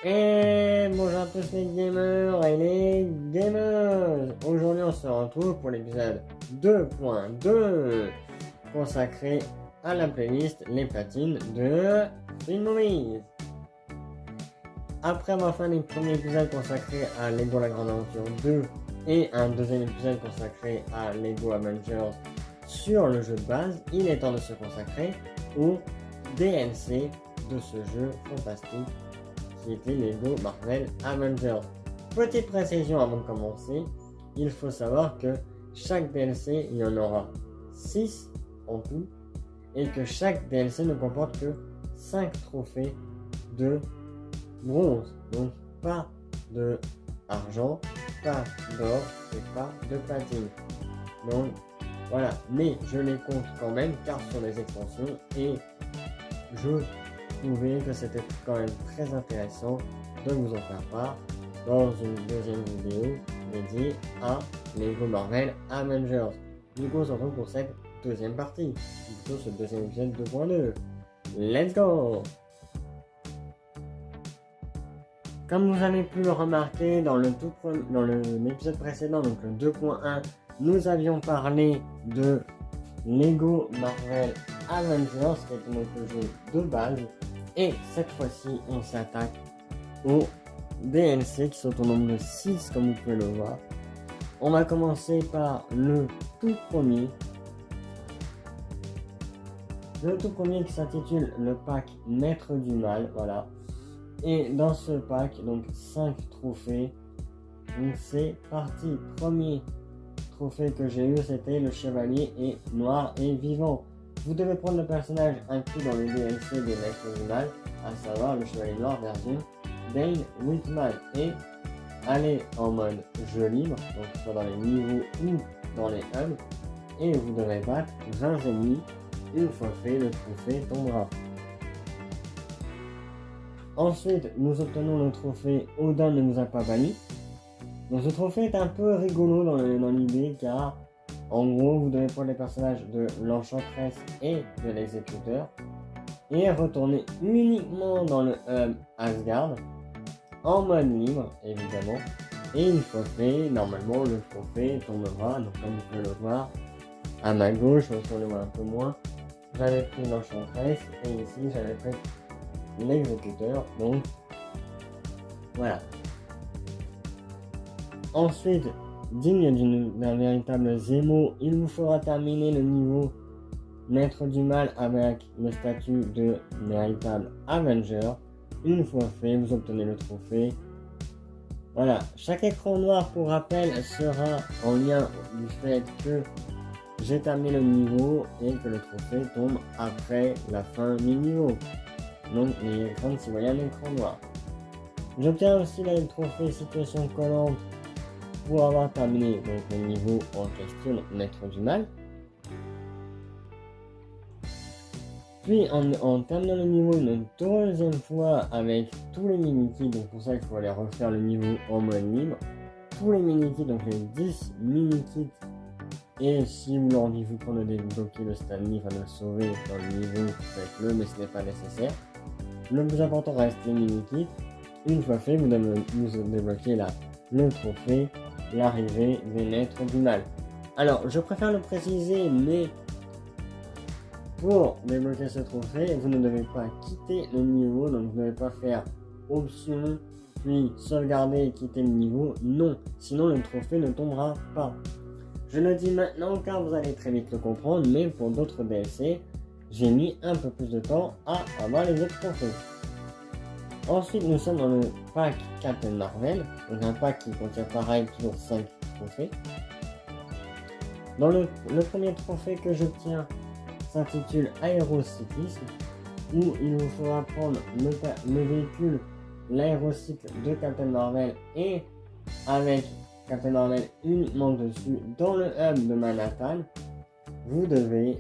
Et bonjour à tous les gamers et les gamers. Aujourd'hui on se retrouve pour l'épisode 2.2 consacré à la playlist Les Platines de Film Movies. Après avoir fait un premier épisode consacré à Lego La Grande Aventure 2 et un deuxième épisode consacré à Lego Avengers sur le jeu de base, il est temps de se consacrer au DLC de ce jeu fantastique qui était Lego Marvel Avengers. Petite précision avant de commencer, il faut savoir que chaque DLC, il y en aura 6 en tout, et que chaque DLC ne comporte que 5 trophées de bronze, donc pas de argent, pas d'or et pas de platine. Donc voilà, mais je les compte quand même car ce sont des extensions et je trouvais que c'était quand même très intéressant de vous en faire part dans une deuxième vidéo dédiée à Lego Marvel Avengers. Du coup on se retrouve pour cette deuxième partie, plutôt ce deuxième épisode 2.2. Let's go! Comme vous avez pu le remarquer dans l'épisode précédent, donc le 2.1, nous avions parlé de Lego Marvel Avengers, qui est donc le jeu de base. Et cette fois-ci, on s'attaque aux DLC qui sont au nombre de 6, comme vous pouvez le voir. On va commencer par le tout premier. Le tout premier qui s'intitule le pack Maître du Mal, voilà. Et dans ce pack, donc 5 trophées. Donc c'est parti. Premier trophée que j'ai eu, c'était le chevalier est noir et vivant. Vous devez prendre le personnage inclus dans le DLC des Maîtres du Mal, à savoir le chevalier noir version Dane Whitman, et aller en mode jeu libre, donc soit dans les niveaux ou dans les hubs, et vous devez battre 20 ennemis. Une fois fait, le trophée tombera. Ensuite, nous obtenons le trophée Odin ne nous a pas banni. Donc ce trophée est un peu rigolo dans l'idée car en gros vous devez prendre les personnages de l'enchantresse et de l'exécuteur et retourner uniquement dans le hub Asgard en mode libre évidemment, et une fois fait, normalement le trophée tombera. Donc comme vous pouvez le voir à ma gauche, si on le voit un peu moins, j'avais pris l'enchantresse et ici j'avais pris l'exécuteur, donc voilà. Ensuite, digne d'un véritable Zemo, il vous faudra terminer le niveau Maître du Mal avec le statut de véritable Avenger. Une fois fait, vous obtenez le trophée. Voilà, chaque écran noir pour rappel sera en lien du fait que j'ai terminé le niveau et que le trophée tombe après la fin du niveau. Donc n'ayez crainte si vous voyez un écran noir. J'obtiens aussi le trophée situation collante pour avoir terminé donc, le niveau en question, Maître du Mal. Puis en terminant le niveau une deuxième fois avec tous les mini-kits, donc pour ça il faut aller refaire le niveau en mode libre. Tous les mini-kits, donc les 10 mini-kits, et si vous l'envie vous prendre de débloquer le Stanley, enfin de le sauver dans le niveau, faites-le, mais ce n'est pas nécessaire. Le plus important reste les mini-kits. Une fois fait, vous débloquez là le trophée, l'arrivée des Maîtres du Mal. Alors, je préfère le préciser, mais pour débloquer ce trophée, vous ne devez pas quitter le niveau, donc vous ne devez pas faire option, puis sauvegarder et quitter le niveau, non, sinon le trophée ne tombera pas. Je le dis maintenant car vous allez très vite le comprendre, mais pour d'autres DLC, j'ai mis un peu plus de temps à avoir les autres trophées. Ensuite, nous sommes dans le pack Captain Marvel, donc un pack qui contient pareil toujours 5 trophées. Dans le premier trophée que j'obtiens s'intitule Aérocyclisme, où il vous faudra prendre le véhicule, l'aérocycle de Captain Marvel, et avec Captain Marvel uniquement dessus dans le hub de Manhattan, vous devez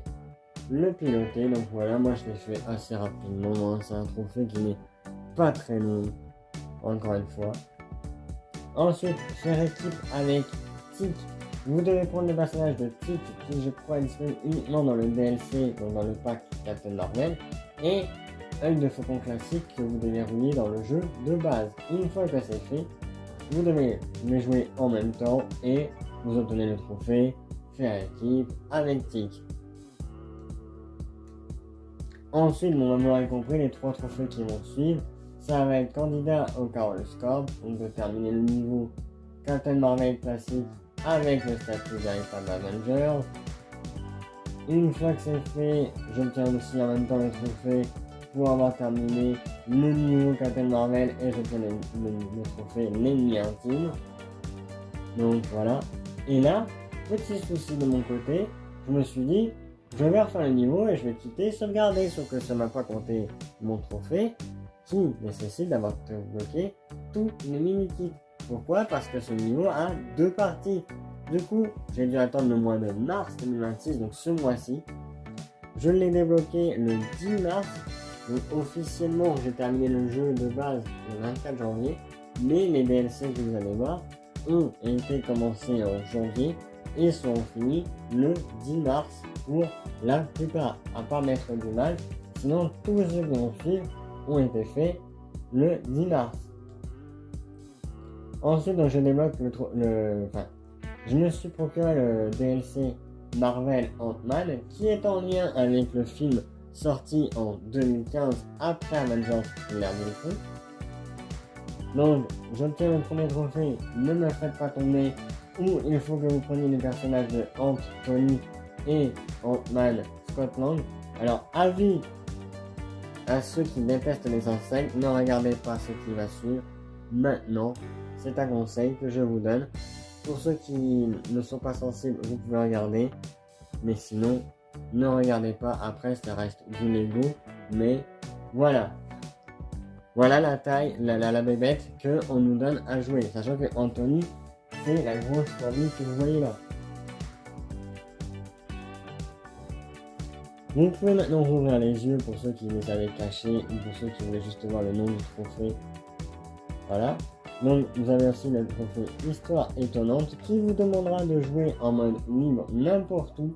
le piloter. Donc voilà, moi je l'ai fait assez rapidement, hein. C'est un trophée qui n'est pas très long, encore une fois. Ensuite, faire équipe avec Tic. Vous devez prendre le personnage de Tic qui je crois est disponible uniquement dans le DLC, donc dans le pack Captain Marvel, et œil de faucon classique que vous devez rouler dans le jeu de base. Une fois que c'est fait, vous devez les jouer en même temps et vous obtenez le trophée faire équipe avec tic. Ensuite, bon, vous l'aurez compris, les 3 trophées qui vont suivre, ça va être candidat au Carol Score, donc de terminer le niveau Captain Marvel classique avec le statut véritable Avenger. Une fois que c'est fait, j'obtiens aussi en même temps le trophée pour avoir terminé le niveau Captain Marvel et j'obtiens le trophée l'ennemi intime. Donc voilà. Et là, petit souci de mon côté, je me suis dit, je vais refaire le niveau et je vais quitter sauvegarder, sauf que ça m'a pas compté mon trophée qui nécessite d'avoir débloqué tous les mini-kits. Pourquoi? Parce que ce niveau a 2 parties. Du coup, j'ai dû attendre le mois de mars 2026, donc ce mois-ci. Je l'ai débloqué le 10 mars, donc officiellement j'ai terminé le jeu de base le 24 janvier, mais les DLC que vous allez voir ont été commencés en janvier et seront finis le 10 mars pour la plupart, à part Maître du Mal, sinon tous ceux qui vont suivre ont été faits le 10 mars. Ensuite, donc, je débloque je me suis procuré le DLC Marvel Ant-Man qui est en lien avec le film sorti en 2015 après Avengers l'ère d'Ultron. Donc, j'obtiens le premier trophée, ne me faites pas tomber, où il faut que vous preniez les personnages de Ant, Tony et Ant-Man Scotland. Alors, avis à ceux qui détestent les insectes, ne regardez pas ce qui va suivre maintenant. C'est un conseil que je vous donne. Pour ceux qui ne sont pas sensibles, vous pouvez regarder. Mais sinon, ne regardez pas. Après, ça reste du Lego. Mais voilà. Voilà la taille, la bébête qu'on nous donne à jouer. Sachant que Anthony, c'est la grosse famille que vous voyez là. Vous pouvez maintenant rouvrir les yeux pour ceux qui les avaient cachés ou pour ceux qui voulaient juste voir le nom du trophée. Voilà. Donc vous avez aussi le trophée Histoire étonnante qui vous demandera de jouer en mode libre n'importe où.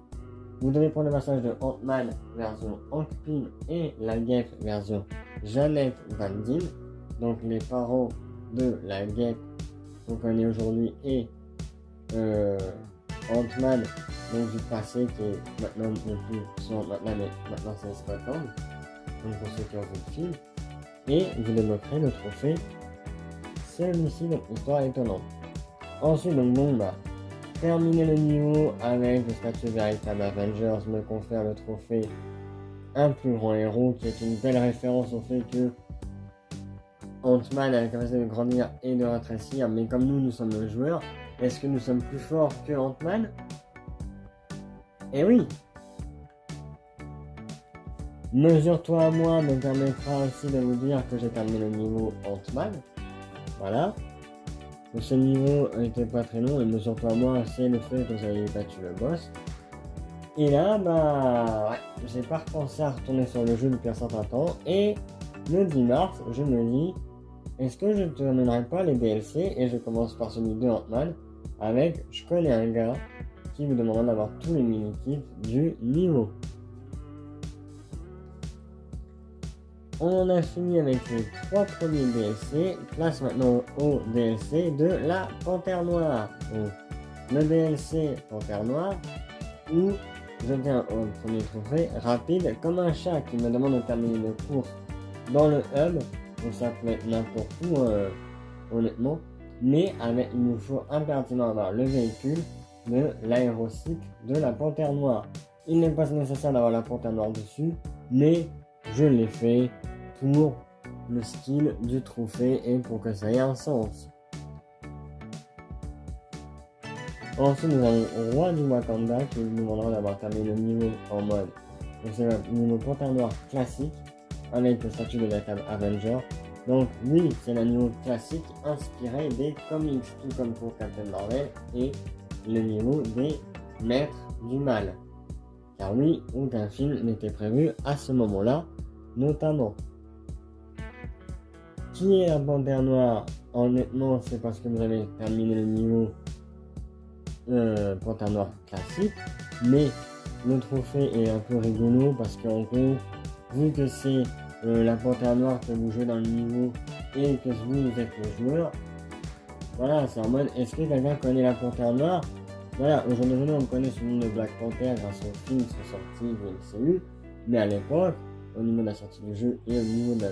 Vous devez prendre le passage de Ant-Man version Hank Pym et la guêpe version Janet Van Dyne. Donc les parents de la guêpe qu'on connaît aujourd'hui et Ant-Man donc du passé qui est maintenant ne plus sur Ant-Man mais maintenant c'est Scotland. Donc pour ceux qui ont vu le film. Et vous débloquerez le trophée celui-ci, donc Histoire étonnante. Ensuite, donc bon bah, terminer le niveau avec le statut véritable Avengers me confère le trophée Un plus grand héros, qui est une belle référence au fait que Ant-Man a la capacité de grandir et de rétrécir, mais comme nous sommes le joueur, est-ce que nous sommes plus forts que Ant-Man? Eh oui! Mesure-toi à moi me permettra aussi de vous dire que j'ai terminé le niveau Ant-Man. Voilà. Donc ce niveau n'était pas très long et mesure-toi à moi, c'est le fait que vous avez battu le boss. Et là, bah, ouais, j'ai pas repensé à retourner sur le jeu depuis un certain temps. Et le 10 mars, je me dis, est-ce que je ne terminerai pas les DLC? Et je commence par celui de Ant-Man avec je connais un gars qui vous demandera d'avoir tous les mini-kits du niveau. On a fini avec les 3 premiers DLC. Place maintenant au DLC de la Panthère Noire. Donc, le DLC Panthère Noire où je viens au premier trophée rapide comme un chat qui me demande de terminer une course dans le hub. Donc ça peut être n'importe où honnêtement. Mais il nous faut impérativement avoir le véhicule de l'aérocycle de la Panthère Noire. Il n'est pas nécessaire d'avoir la Panthère Noire dessus, mais je l'ai fait pour le style du trophée et pour que ça ait un sens. Ensuite, nous avons Roi du Wakanda qui nous demandera d'avoir terminé le niveau en mode. Donc c'est le niveau Panthère Noire classique avec le statut de véritable Avenger. Donc oui, c'est le niveau classique inspiré des comics, tout comme pour Captain Marvel et le niveau des Maîtres du Mal. Car oui, aucun film n'était prévu à ce moment-là, notamment. Qui est la Panthère Noire? Honnêtement, c'est parce que vous avez terminé le niveau Panthère Noire classique, mais le trophée est un peu rigolo parce qu'en gros, vu que c'est la panthère noire que vous jouez dans le niveau et que vous êtes le joueur. Voilà, c'est en mode, est-ce que quelqu'un connaît la panthère noire? Voilà, aujourd'hui on connaît sous le nom de Black Panther grâce au film qui sont sortis du MCU, mais à l'époque, au niveau de la sortie du jeu et au niveau de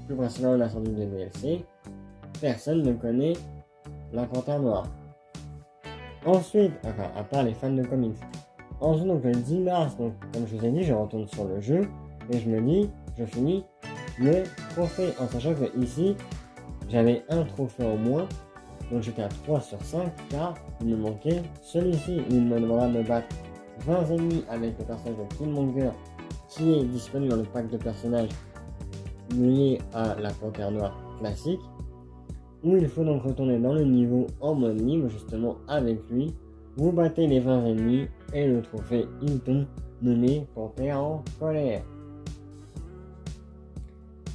plus précisément de la sortie des DLC, personne ne connaît la panthère noire. Ensuite, enfin, à part les fans de comics. Ensuite, donc le 10 mars, donc, comme je vous ai dit, je retourne sur le jeu et je me dis, je finis le trophée, en sachant que ici, j'avais un trophée au moins, donc j'étais à 3 sur 5, car il me manquait celui-ci, où il me demandera de me battre 20 ennemis avec le personnage de Killmonger, qui est disponible dans le pack de personnages lié à la panthère noire classique, où il faut donc retourner dans le niveau en mode libre, justement avec lui. Vous battez les 20 ennemis et le trophée il tombe, nommé Panthère en colère.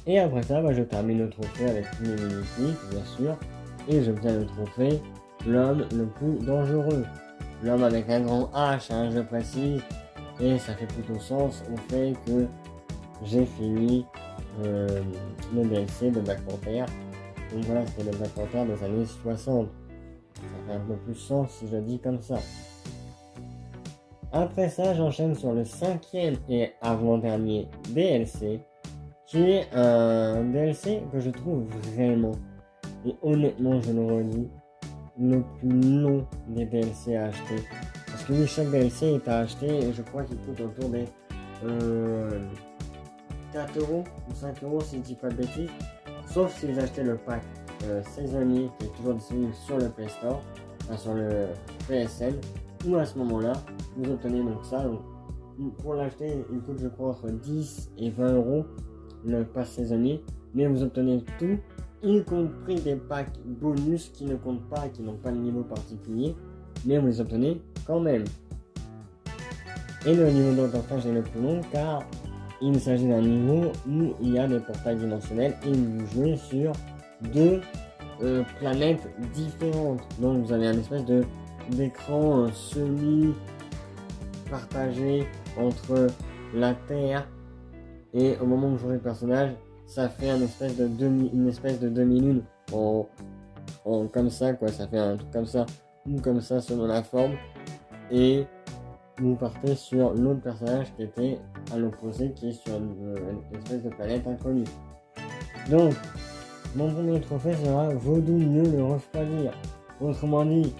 Et après ça, je termine le trophée avec tous les mini-clips, bien sûr, et j'obtiens le trophée l'homme le plus dangereux. L'homme avec un grand H, hein, je précise, et ça fait plutôt sens au fait que j'ai fini le DLC de Black Panther. Donc voilà, c'était le Black Panther des années 60. Ça fait un peu plus sens si je dis comme ça. Après ça, j'enchaîne sur le 5e et avant-dernier DLC, qui est un DLC que je trouve vraiment, et honnêtement je le redis, le plus long des DLC à acheter. Parce que oui, chaque DLC est à acheter et je crois qu'il coûte autour des 4 euros ou 5 euros si je dis pas de bêtises. Sauf si vous achetez le pack saisonnier qui est toujours disponible sur le Play Store, enfin sur le PSN, où à ce moment-là, vous obtenez donc ça. Donc, pour l'acheter, il coûte je crois entre 10 et 20 euros le pass saisonnier, mais vous obtenez tout, y compris des packs bonus qui ne comptent pas, qui n'ont pas de niveau particulier, mais vous les obtenez quand même. Et le niveau de portage est le plus long car il s'agit d'un niveau où il y a des portails dimensionnels et vous jouez sur deux planètes différentes. Donc vous avez un espèce d'écran semi-partagé entre la Terre et au moment où vous jouez le personnage, ça fait une espèce de demi-lune en comme ça quoi, ça fait un truc comme ça ou comme ça selon la forme, et vous partez sur l'autre personnage qui était à l'opposé, qui est sur une espèce de planète inconnue. Donc mon premier trophée sera Vaudou mieux le refroidir. Autrement dit,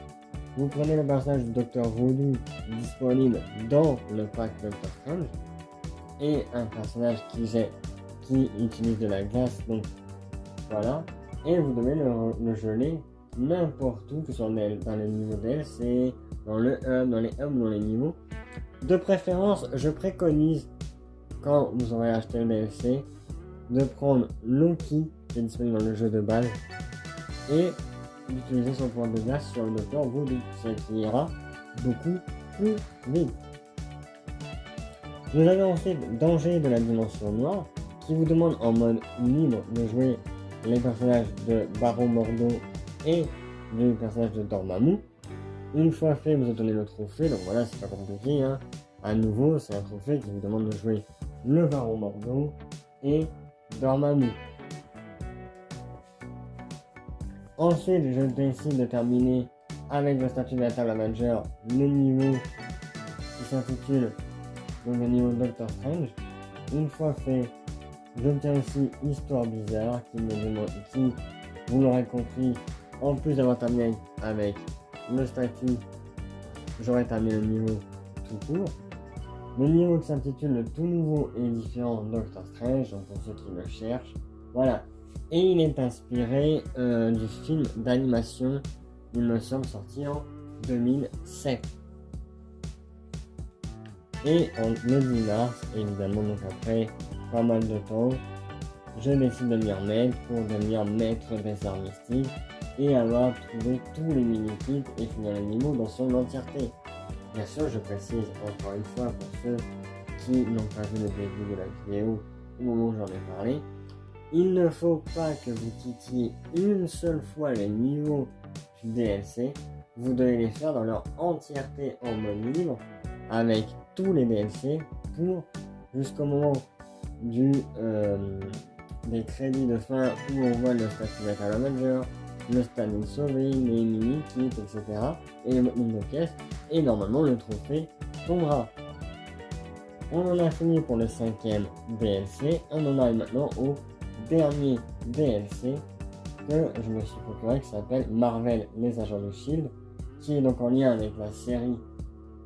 vous prenez le personnage du Docteur Vaudou disponible dans le pack Doctor Strange et un personnage qui utilise de la glace, donc voilà, et vous devez le geler n'importe où, que ce soit dans les niveaux DLC, dans les hubs, dans les niveaux. De préférence, je préconise, quand vous aurez acheté le DLC, de prendre Loki, qui est disponible dans le jeu de base, et d'utiliser son pouvoir de glace sur le Docteur Voodoo, ce qui ira beaucoup plus vite. Vous avez ensuite Danger de la Dimension Noire, qui vous demande en mode libre de jouer les personnages de Baron Mordo et le personnage de Dormammu. Une fois fait, vous obtenez le trophée, donc voilà, c'est pas compliqué, hein. À nouveau, c'est un trophée qui vous demande de jouer le Baron Mordo et Dormammu. Ensuite, je décide de terminer avec le statut véritable Avenger, le niveau qui s'intitule donc le niveau Doctor Strange. Une fois fait, j'obtiens aussi Histoire Bizarre qui, vous l'aurez compris, en plus d'avoir terminé avec le statut, j'aurais terminé le niveau tout court. Le niveau qui s'intitule le tout nouveau et différent Doctor Strange, donc pour ceux qui le cherchent, voilà. Et il est inspiré du film d'animation, il me semble, sorti en 2007. Et le 10 mars, évidemment, donc après pas mal de temps, je décide de m'y remettre pour devenir maître des arts mystiques et avoir trouvé tous les mini-kits et finir le niveau dans son entièreté. Bien sûr, je précise encore une fois pour ceux qui n'ont pas vu le début de la vidéo au moment où j'en ai parlé, il ne faut pas que vous quittiez une seule fois les niveaux du DLC, vous devez les faire dans leur entièreté en mode libre avec tous les DLC pour jusqu'au moment des crédits de fin où on voit le statut Metal Avenger, le standing sauvé, les mini-kits, etc. et le nombre de pièces. Et normalement, le trophée tombera. On en a fini pour le 5e DLC. On en arrive maintenant au dernier DLC que je me suis procuré qui s'appelle Marvel les Agents de Shield, qui est donc en lien avec la série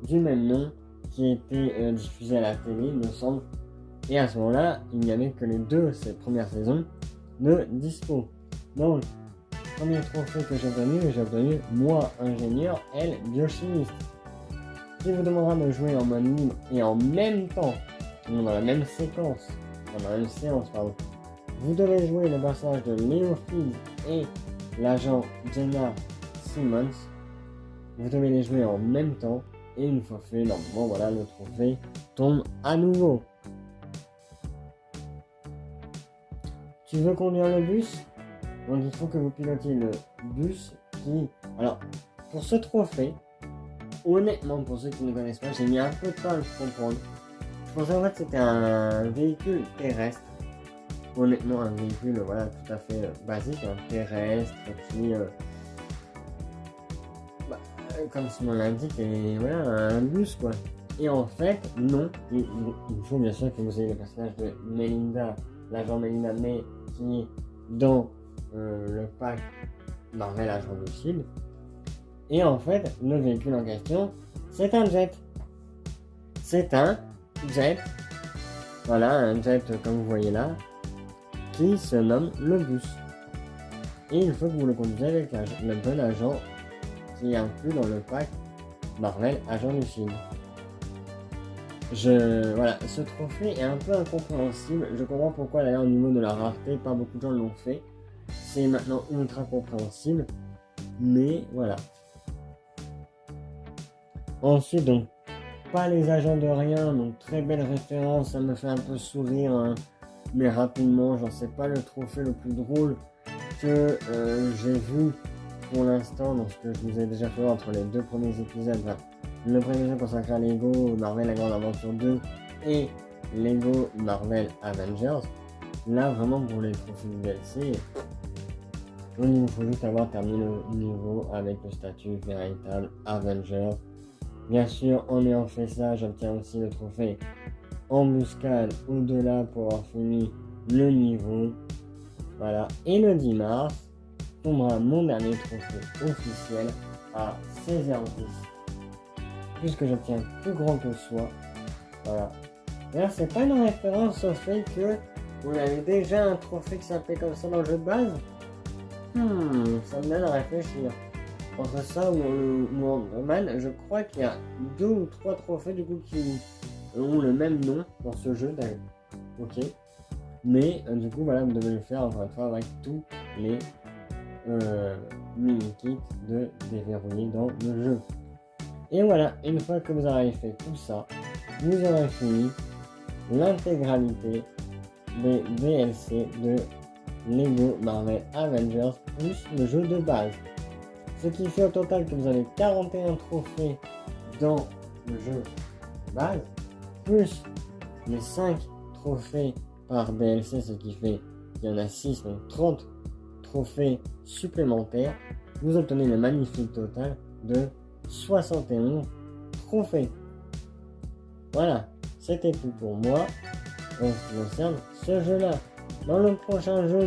du même nom qui était diffusée à la télé, il me semble. Et à ce moment-là, il n'y avait que les deux ces premières saisons de dispo. Donc, premier trophée que j'ai obtenu moi ingénieur, elle biochimiste. Qui vous demandera de jouer en mode libre et en même temps, dans la même séquence, dans la même séance, pardon. Vous devez jouer le personnage de Leo Fields et l'agent Jenna Simmons. Vous devez les jouer en même temps et une fois fait, normalement, voilà, le trophée tombe à nouveau. Tu veux conduire le bus? Donc il faut que vous pilotiez le bus qui... Alors, pour ce trophée, honnêtement, pour ceux qui ne connaissent pas, j'ai mis un peu de temps à le comprendre. Je pensais en fait que c'était un véhicule terrestre. Honnêtement, un véhicule voilà, tout à fait basique, un terrestre qui, comme son nom l'indique, est voilà, un bus quoi. Et en fait, non, il faut bien sûr que vous ayez le personnage de Melinda, l'agent Melinda May, qui est dans le pack Marvel Agent de Shield. Et en fait, le véhicule en question, c'est un jet. C'est un jet. Voilà, un jet comme vous voyez là, qui se nomme le bus. Et il faut que vous le conduisez avec le bon agent qui est inclus dans le pack Marvel Agent du Shield. Voilà, ce trophée est un peu incompréhensible. Je comprends pourquoi d'ailleurs au niveau de la rareté, pas beaucoup de gens l'ont fait. C'est maintenant ultra compréhensible. Mais voilà. Ensuite, donc, pas les agents de rien, donc très belle référence, ça me fait un peu sourire, hein. Mais rapidement, j'en sais pas le trophée le plus drôle que j'ai vu pour l'instant, dans ce que je vous ai déjà fait entre les deux premiers épisodes. Enfin, le premier épisode consacré à Lego Marvel La Grande Aventure 2 et Lego Marvel Avengers. Là, vraiment, pour les trophées du DLC, il faut juste avoir terminé le niveau avec le statut véritable Avengers. Bien sûr, en ayant fait ça, j'obtiens aussi le trophée embuscade au-delà pour avoir fini le niveau. Voilà. Et le 10 mars, tombera mon dernier trophée officiel à 16h10. Puisque j'obtiens plus grand que soi. Voilà. D'ailleurs, c'est pas une référence au fait que on avait déjà un trophée qui s'appelait comme ça dans le jeu de base. Ça me donne à réfléchir. Entre ça ou le Wonderman, je crois qu'il y a 2 ou 3 trophées du coup qui ont le même nom dans ce jeu d'ailleurs. Ok. Mais du coup voilà, vous devez le faire encore une fois avec tous les mini-kits de déverrouiller dans le jeu. Et voilà, une fois que vous aurez fait tout ça, vous aurez fini l'intégralité des DLC de Lego Marvel Avengers plus le jeu de base. Ce qui fait au total que vous avez 41 trophées dans le jeu base, plus les 5 trophées par DLC, ce qui fait qu'il y en a 6, donc 30 trophées supplémentaires. Vous obtenez le magnifique total de 71 trophées. Voilà, c'était tout pour moi en ce qui concerne ce jeu-là. Dans le prochain jeu,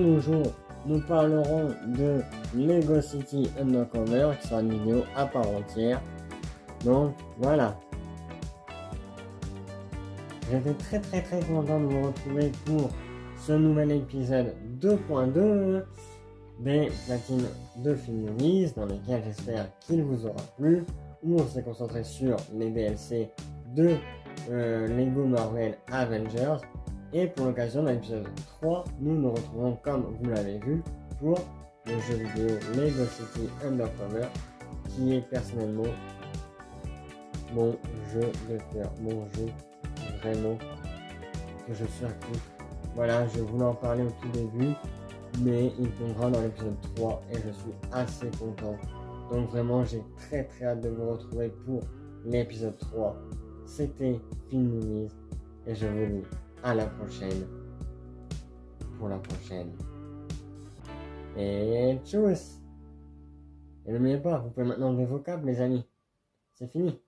nous parlerons de Lego City Undercover, qui sera une vidéo à part entière. Donc voilà. J'étais très content de vous retrouver pour ce nouvel épisode 2.2 des platines de Film Movies, dans lesquels j'espère qu'il vous aura plu, où on s'est concentré sur les DLC de Lego Marvel Avengers. Et pour l'occasion de l'épisode 3, nous nous retrouvons, comme vous l'avez vu, pour le jeu vidéo Lego City Undercover, qui est personnellement mon jeu de cœur, mon jeu vraiment que je surkiffe. Voilà, je voulais en parler au tout début, mais il tombera dans l'épisode 3 et je suis assez content. Donc vraiment, j'ai très hâte de vous retrouver pour l'épisode 3. C'était Film Movies et je vous dis à la prochaine. pour la prochaine. Et tchuss! Et n'oubliez pas, vous pouvez maintenant lever vos câbles, les amis. C'est fini.